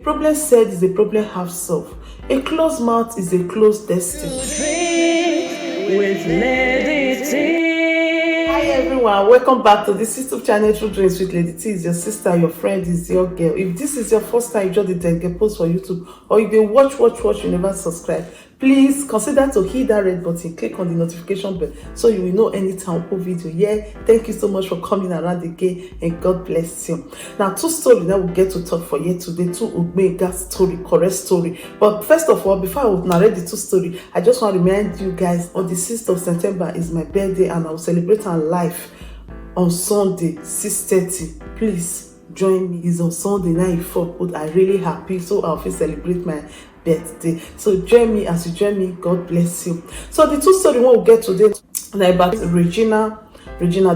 Problem said is a problem half solved. A closed mouth is a closed destiny. With Lady T. Hi everyone, welcome back to this YouTube channel, True Drinks with Lady T. Is your sister, your friend, is your girl. If this is your first time you just did get post for YouTube, or if you watch, you never subscribe, please consider to hit that red button, click on the notification bell so you will know anytime I put video. Yeah, thank you so much for coming around again, and God bless you. Now, two stories that we'll get to talk for here today, two Omega story, correct story. But first of all, before I will narrate the two story, I just want to remind you guys, on the 6th of September is my birthday, and I will celebrate our life on Sunday, 6:30. Please join me. It's on Sunday night, but I'm really happy, so I'll celebrate my birthday. So join me. As you join me, God bless you. So the two stories we'll get today are about Regina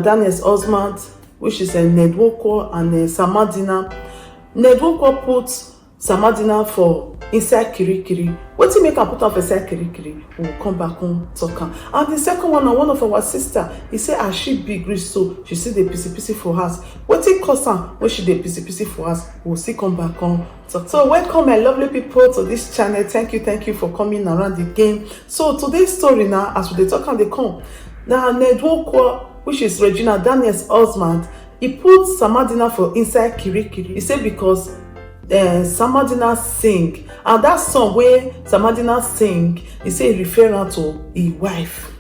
Daniels' husband, which is a Nedwoko, and Samadina. Nedwoko put Samadina for inside Kirikiri. What do you make her put up inside Kirikiri? We'll come back on talking. And the second one of our sister, he said as she big rich, so she see the pc for us. What it cost her when she did pc for us? We'll see come back on talk. So welcome my lovely people to this channel. Thank you for coming around the game. So today's story now, as we talk and they come now, Nedwoko, which is Regina Daniels' husband, he put Samadina for inside Kirikiri. He said because Samadina sing, and that song where Samadina sing, he say referring to his wife.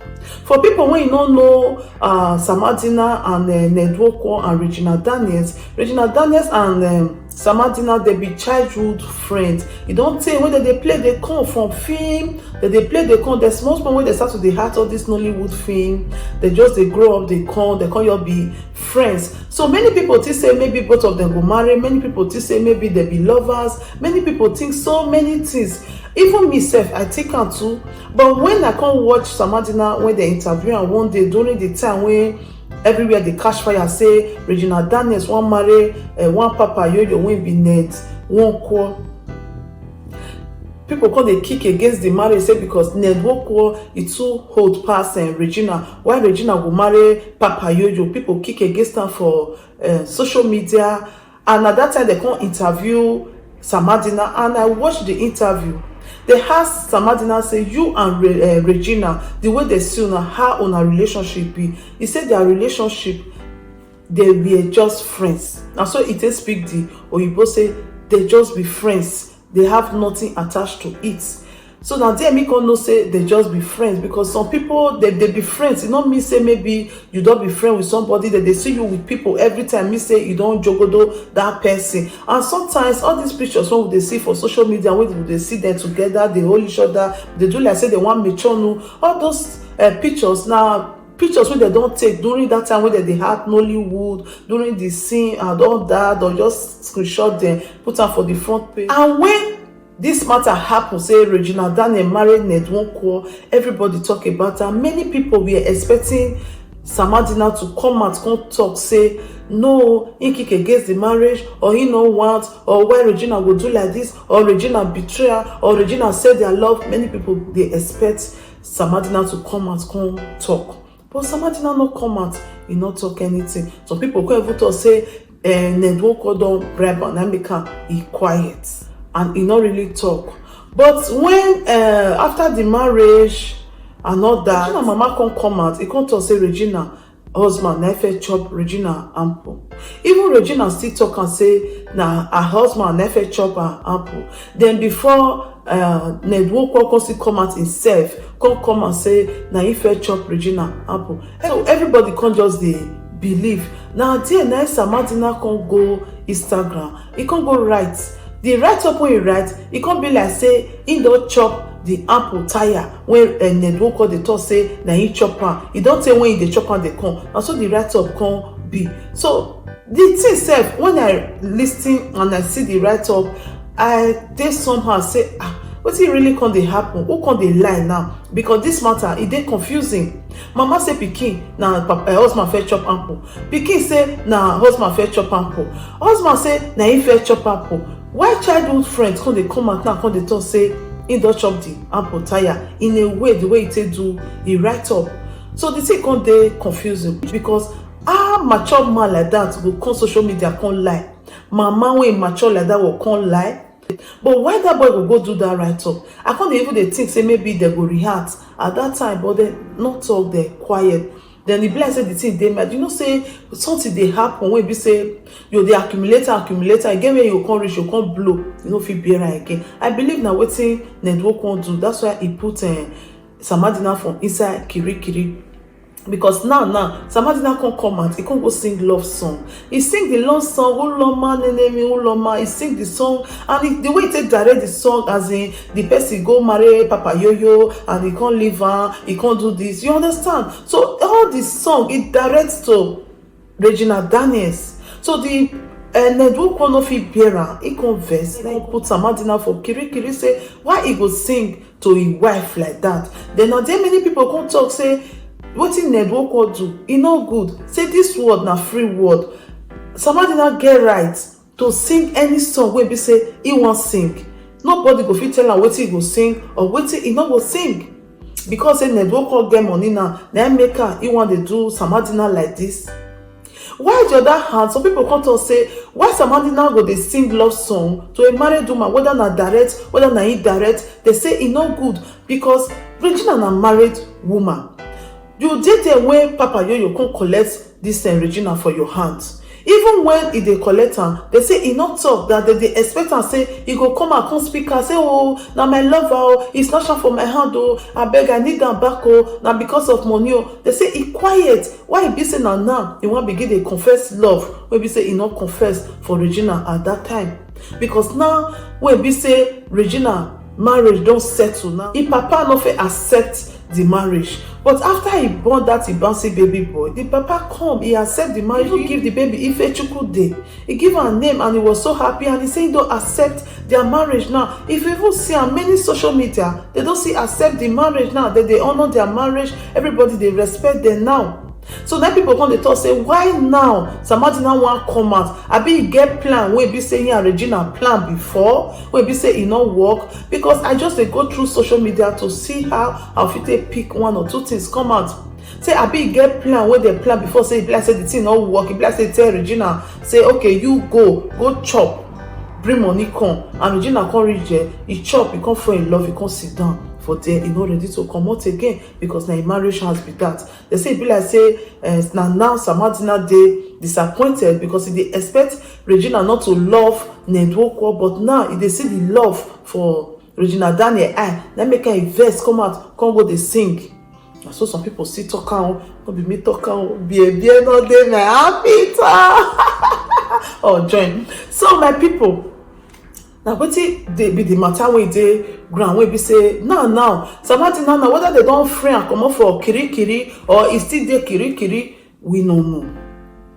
For people when you don't know Samadina and Nedwoko and Regina Daniels and Samadina, they be childhood friends. You don't say when they play, they come from film, they play, they come. There's most people when they start to the heart of this Nollywood film, they grow up, they come you be friends. So many people think say maybe both of them go marry, many people think say maybe they be lovers, many people think so many things. Even myself, I think am too. But when I come watch Samadina when they interview her one day during the time when everywhere they catch fire, say Regina Daniels one marry one Papa Yoyo when be net one call. People call they kick against the marriage, say because Nedwoko is too hold past and Regina. Why Regina will marry Papa Yoyo? People kick against her for social media. And at that time they come interview Samadina, and I watched the interview. They asked Samadina, say, you and Regina, the way they see on how on a relationship be. He said their relationship, they were just friends. And so it is speak the Oyibo say they just be friends. They have nothing attached to it. So now they make no say they just be friends, because some people they be friends. You know me say maybe you don't be friends with somebody that they see you with people every time. Me say you don't jogodo that person. And sometimes all these pictures when they see for social media, when they see them together, they hold each other, they do like say they want mature. All those pictures now. Pictures when they don't take during that time when they had Nollywood, during the scene and all that, or just screenshot them, put them for the front page. And when this matter happened, say Regina Daniels married Nedwoko, everybody talk about her. Many people were expecting Samadina to come out, come talk, say no, he kick against the marriage, or he no want, or why Regina will do like this, or Regina betray her, or Regina said their love. Many people they expect Samadina to come out, come talk. But Samadina no come out, he not talk anything. Some people come even talk say Nedwoko don't bribe and make he quiet and he not really talk. But when after the marriage and all that, Regina mama come out, he come talk say Regina husband never chop Regina ample. Even Regina still talk and say na her husband never chop her ample. Then before Nedwoko come out himself, come and say na he fair chop Regina ample. So everybody can't just they believe. Now there nice Samadina can go Instagram, he can go write. The write up when he write, it can't be like say he don't chop the apple tire when Nedwoko they talk say na he chop her. He don't say when he chop her they come. And so the write up can be. So the thing self, when I listen and I see the write up, I they somehow say what it really can they happen? Who can they lie now? Because this matter it dey confusing. Mama say pikin na husband fair chop ample. Pikin say na husband fair chop ample. Husband say na he fair chop ample. Why childhood friends can they come out now? Can they talk say he don't chop the apple tire in a way the way it do he write up? So the thing can they confusing because mature man like that will come social media can't lie. Mama when mature like that will can't lie. But why that boy go do that right up? I can't even dey think say maybe they go react at that time, but they not talk, they quiet. Then the blind say the thing they mad. You know, say something they happen when be say you the accumulator again when you can't reach, you can't blow, you know, feel better again. I believe now wetin network won't do. That's why he put Sam Adina from inside Kirikiri. Because now Sam Adina can't come out, he can't go sing love song. He sing the love song, Uloma Nenemi Uloma. He sing the song, and the way he take direct the song, as in the person go marry Papa Yo-Yo and he can't leave her, he can't do this. You understand? So all this song it directs to Regina Daniels. So the network one of it bearer, he converse, then he put Sam Adina for Kirikiri, say why he go sing to his wife like that. Then now there many people come talk say wetin network will do, e no good. Say this word na free word. Sam Adina get right to sing any song wey be say he wan sing. Nobody go fit tell am wetin he go sing or wetin he no go sing. Because say network will get money now, na make am he wan dey do Sam Adina like this. Why the other hand, some people come to say why Sam Adina go dey sing love song to a married woman, whether na direct, whether na indirect, they say e no good because Regina na married woman. You did there when Papa Yo-Yo come collect this Regina for your hands. Even when he dey collect am, they say he not talk that they expect am say he go come and come speak and say, oh, now my lover, oh, he snatch am for my hand, oh, I beg, I need am back, oh, now because of money, oh. They say he quiet. Why he be say now he want begin to confess love when be say he not confess for Regina at that time. Because now when be say Regina marriage don't settle now, if Papa no fit accept the marriage. But after he born that bouncy baby boy, the papa come, he accept the marriage, he give the baby Ifechukwude. He give her a name and he was so happy, and he say he don't accept their marriage now. If you even see on many social media, they don't see accept the marriage now, that they honor their marriage, everybody they respect them now. So then people come, they talk say why now Sam Adina wan come out? I be get plan wey be say and Regina plan before, wey be say e no work. Because I just dey go through social media to see how I fit take pick one or two things come out. Say I be get plan wey they plan before, say e be like say the thing no work, e be like say tell Regina say okay you go chop, bring money come, and Regina come reach there, he chop, he come fall in love, he come sit down for there, he not ready to come out again because now marriage has be that. They say it be like say now Sam Adina dey disappointed because they expect Regina not to love Nedwoko, but now they see the love for Regina Daniel. Then make her invest, come out, come go they sing. So some people see talk out, be me talk out, be no dey my happy oh join. So my people, now wetin dey be the matter wey dey ground wey be say now Sam Adina now whether they don free and comot for Kirikiri or e still dey Kirikiri, we no know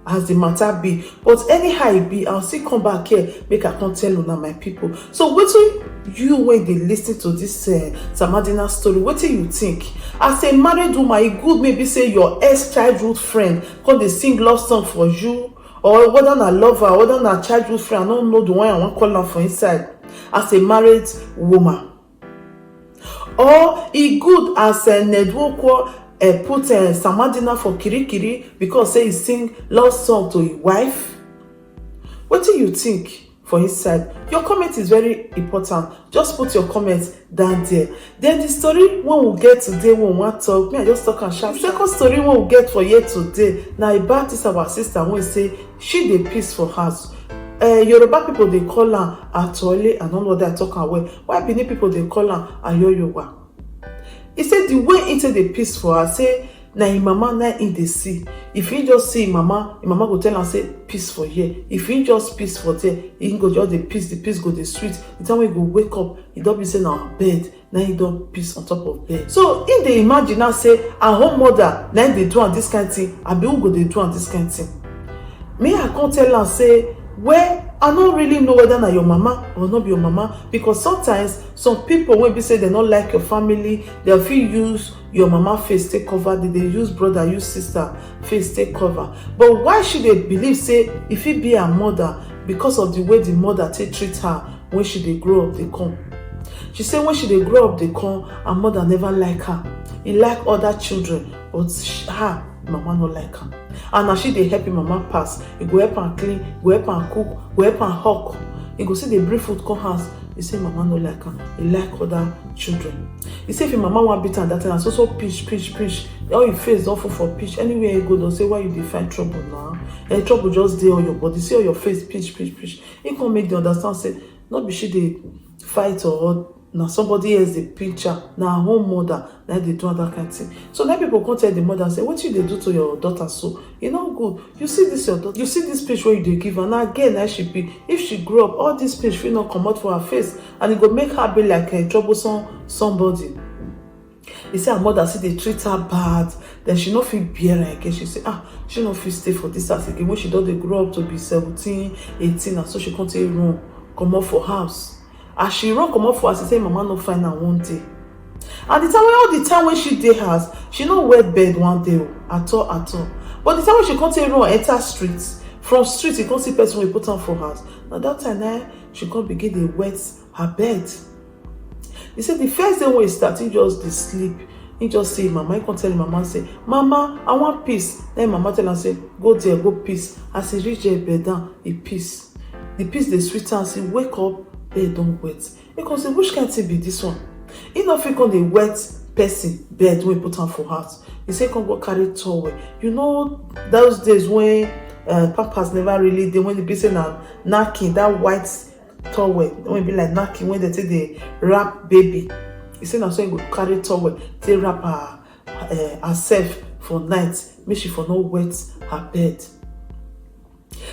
as the matter be. But anyhow e be, I'll still come back here make I come tell una my people. So wetin you when they listen to this Sam Adina story, wetin you think? As a married woman, e good maybe say your ex-childhood friend come dey sing love song for you, or whether na lover, whether na childhood friend, I don't know the one I want call am for inside, as a married woman. Or e good as a Nedwoko put Sam Adina for Kirikiri because say he sing love song to his wife. What do you think for inside? Your comment is very important. Just put your comments down there. Then the story when we get today, when we want to talk, me I just talk and sharp. The second story when we get for here today, now about this our sister when we say she dey peace for house. Yoruba people they call her Atole, and all of that talk away. Why Benin people they call her Ayoyowa? He said the way into the peace for her, say na im mama na in the see. If you just see im mama go tell her say peace for here. If you just peace for there, he go just the peace go the sweet. The time when you go wake up, he don't be saying on bed, now he don't peace on top of bed. So if they imagine now say her home mother, now they do on this kind of thing, I be who go they do on this kind of thing. Me I can't tell her say, well, I don't really know whether na your mama or not be your mama, because sometimes some people when be say they don't like your family, they'll feel use your mama face take cover, they use brother, use sister face take cover. But why should they believe say if it be her mother, because of the way the mother take treat her when she dey grow up they come? She said when she dey grow up they come, her mother never like her. He like other children, but her mama no like her. And now she dey help him mama pass. He go help and clean, go help and cook, go help and hawk. he go see the bring food come house. He say mama no like am, he like other children. He say if your mama wan beat am that time, so pitch. All your face don full for pitch. Anywhere you go, they'll say why you dey find trouble now? And trouble just dey on your body. See all your face pitch. He can't make them understand say not be she dey fight or now somebody else dey pinch her. Now her own mother like they do that kind of thing. So now people come tell the mother say what you dey do to your daughter so e no good. You see this your daughter, you see this pitch where you dey give her now again na she be. If she grow up, all this pitch fit not come out for her face and it go make her be like a troublesome somebody. He say her mother say they treat her bad, then she no fit bear her again. She say she no fit stay for this house again when she don dey grow up to be 17, 18, and so she come take run comot for house. As she run comot for house, she say mama no find her one day. And all the time when she dey house, she no wet bed one day at all. But the time when she come take run enter streets, from street she come see person wey put am for house. Na that time she come begin dey wet her bed. He said the first day when he start, he just dey sleep. He just say mama, he come tell him mama say, mama, I want peace. Then mama tell him say, go there, go peace. As he reach there, bed down, he peace. The peace dey sweet am, say wake up, bed don wet. He come say, which kind thing be this one? He no fit come dey wet person bed wey put am for house. He say come go carry towel. You know those days when pampers never really dey, when the be say na napkin, that white towel when be like napkin when they take the wrap baby. He say na so he go carry towel take wrap her herself for night, make she for no wet her bed.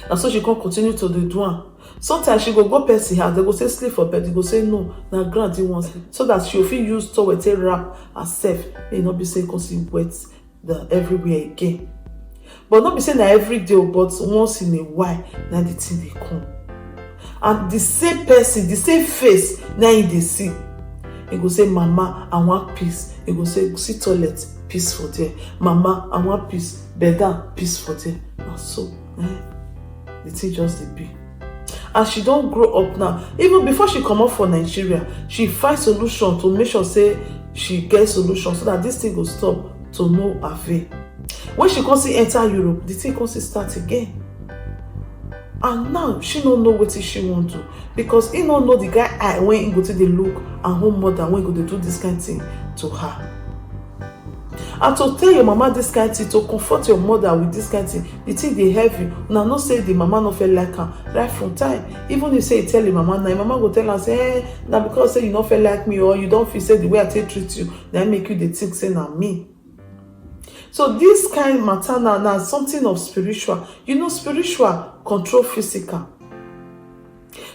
And so she can continue to do am. Sometimes she go person house, they go say sleep for bed. He go say no, na ground he wants, so that she will fit use towel take wrap herself. May not be say cause he wet the everywhere again. But not be saying that every day, but once in a while, now the thing they come. And the same person, the same face, now in the see. He go say, mama, I want peace. He go say, see toilet, peace for there. Mama, I want peace. Bed down, peace for there. And so, the thing just dey be. And she don't grow up now. Even before she come up for Nigeria, she find solution to make sure say she get solution so that this thing will stop to no avail. When she come see enter Europe, the thing come see start again. And now she don't know what she want to, because he don't know the guy when he go to the look and home mother when he go to do this kind of thing to her. And to tell your mama this kind of thing, to comfort your mother with this kind of thing, the thing they heavy. Now not say the mama no feel like her right from time. Even if you say you tell your mama, now your mama go tell her say, now because say you don't feel like me, or you don't feel say the way I take treat you, then make you the think say na me. So this kind of matter now something of spiritual. You know, spiritual control physical.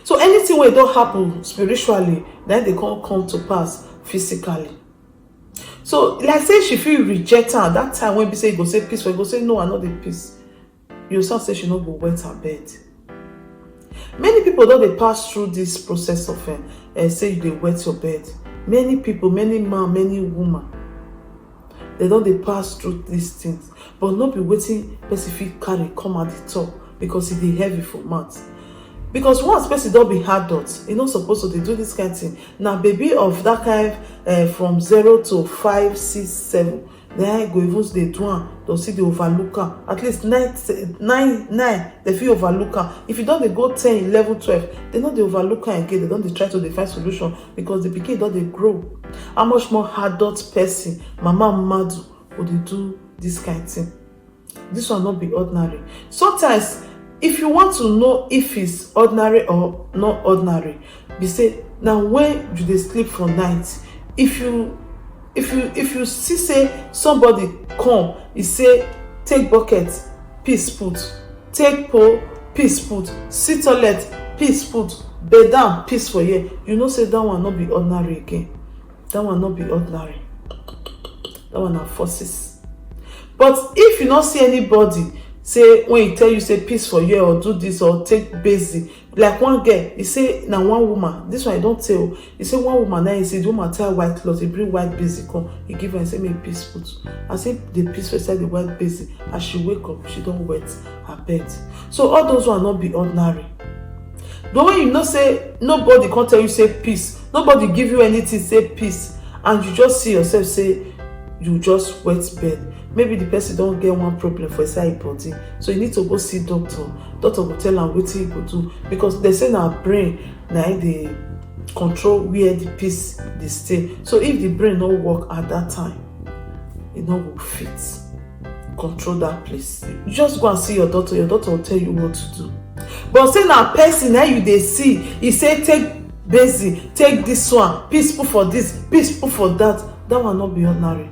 So anything where it don't happen spiritually, then they can't come to pass physically. So like say she feel reject her that time when we say go say peace, when go say no, I know the peace. You start say she not go wet her bed. Many people don't they pass through this process of say they wet your bed. Many people, many man, many woman, they don't they pass through these things, but not be waiting specific carry come at the top because it is heavy for months. Because once person don't be adult, you're not supposed to they do this kind of thing. Now baby of that kind from 0 to 5, 6, 7, then go even they do one, they'll see the overlook her. At least 9, they feel overlook her. If you don't they go 10, 11, 12, they not the overlook her again. They don't they try to find solution because the pikin don't they grow. How much more adult person, mama madu, would they do this kind of thing? This will not be ordinary. Sometimes if you want to know if it's ordinary or not ordinary, be say now when you they sleep for night, if you see say somebody come, he say take bucket, peace put, take pole, peace put, sit toilet, peace put, bed down, peace for you. You know say that one not be ordinary again. That one not be ordinary. That one are forces. But if you not see anybody say when he tell you say peace for you or do this or take basic, like one girl, he say now one woman, this one I don't tell, he say one woman, now he say the woman tie white cloth, he bring white basic come, he give her and say make peace put. I say the peace beside the white basic, as she wake up she don't wet her bed. So all those will not be ordinary. The way you know say nobody can't tell you say peace, nobody give you anything say peace, and you just see yourself say you just wet bed. maybe the person don't get one problem for inside him body, so you need to go see doctor. Doctor go tell am wetin you go do, because they say na brain na dey control where the piece dey stay. So if the brain no work at that time, e no go fit control that place. You just go and see your doctor will tell you what to do. But say na person na you dey see, he say take basin, take this one, piece put for this, piece put for that one no be ordinary.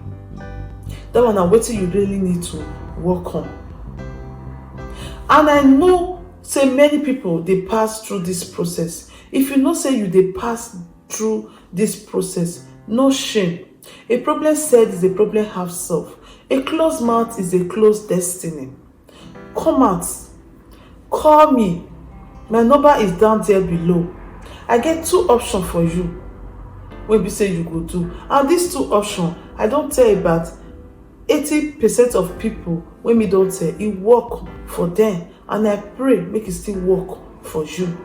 That one na wetin you really need to work on. And I know say many people dey pass through this process. If you know say you dey pass through this process, no shame. A problem said is a problem half solved. A closed mouth is a closed destiny. Come out. Call me. My number is down there below. I get 2 options for you wey be say you go do. And these 2 options, I don tell about 80% of people wey me don tell, e work for them. And I pray make it still work for you.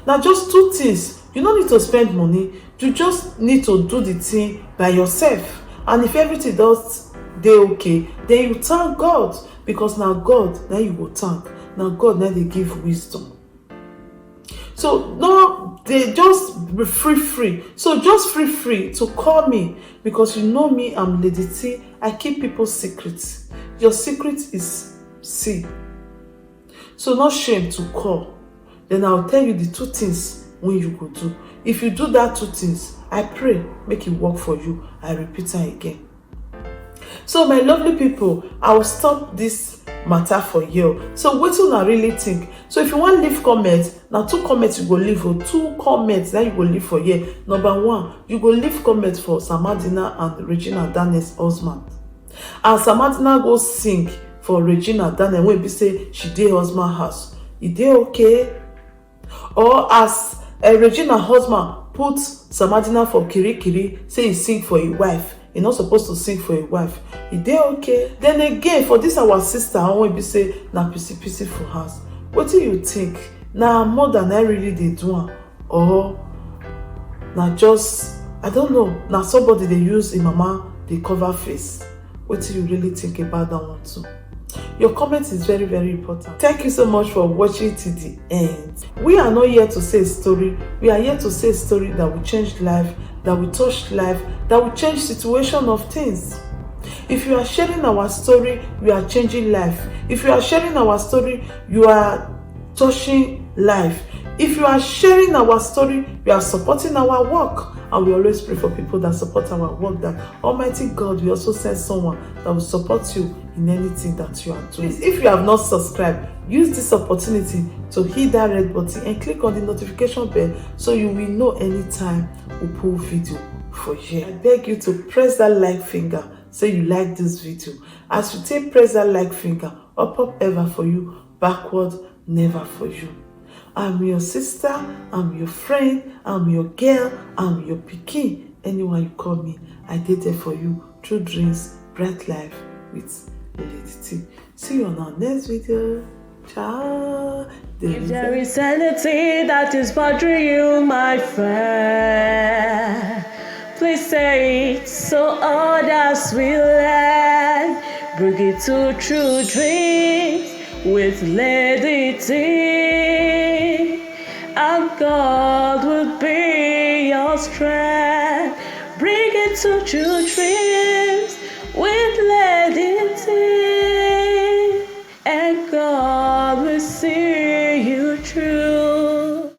Now just 2 things. You no need to spend money. You just need to do the thing by yourself. And if everything does dey okay, then you thank God, because now God now you go thank. Now God now they give wisdom. So no, they just be free. So just free to call me, because you know me, I'm Lady T. I keep people's secrets. Your secret is C. So no shame to call. Then I'll tell you the 2 things when you go do. If you do that 2 things, I pray make it work for you. I repeat it again. So my lovely people, I will stop this matter for you. So what do I really think? So if you want to leave comments, now 2 comments you go leave, or 2 comments that you go leave for here. Number 1, you go leave comments for Samadina and Regina Daniel's husband. And Samadina go sing for Regina Daniel when be say she dey husband house. Is they okay? Or as Regina husband put Samadina for Kirikiri, say he sing for his wife. He not supposed to sing for his wife. Is they okay? Then again, for this our sister, I want to say na pisi for house. What do you think? Now more than I really did do, or now just I don't know. Now somebody they use in mama they cover face. What do you really think about that one too? Your comment is very, very important. Thank you so much for watching to the end. We are not here to say a story. We are here to say a story that will change life, that will touch life, that will change situation of things. If you are sharing our story, you are changing life. If you are sharing our story, you are touching life. If you are sharing our story, you are supporting our work. And we always pray for people that support our work, that Almighty God will also send someone that will support you in anything that you are doing. If you have not subscribed, use this opportunity to hit that red button and click on the notification bell so you will know anytime we pull video for you. I beg you to press that like finger, say you like this video. As you take press that like finger, up ever for you, backward never for you. I'm your sister, I'm your friend, I'm your girl, I'm your pikin. Anyone you call me, I did there for you through dreams, bright life with Lady T. See you on our next video. Ciao. If there is anything that is bothering you, my friend, please say it so others will learn. Bring it to True Dreams with Lady T, and God will be your strength. Bring it to True Dreams.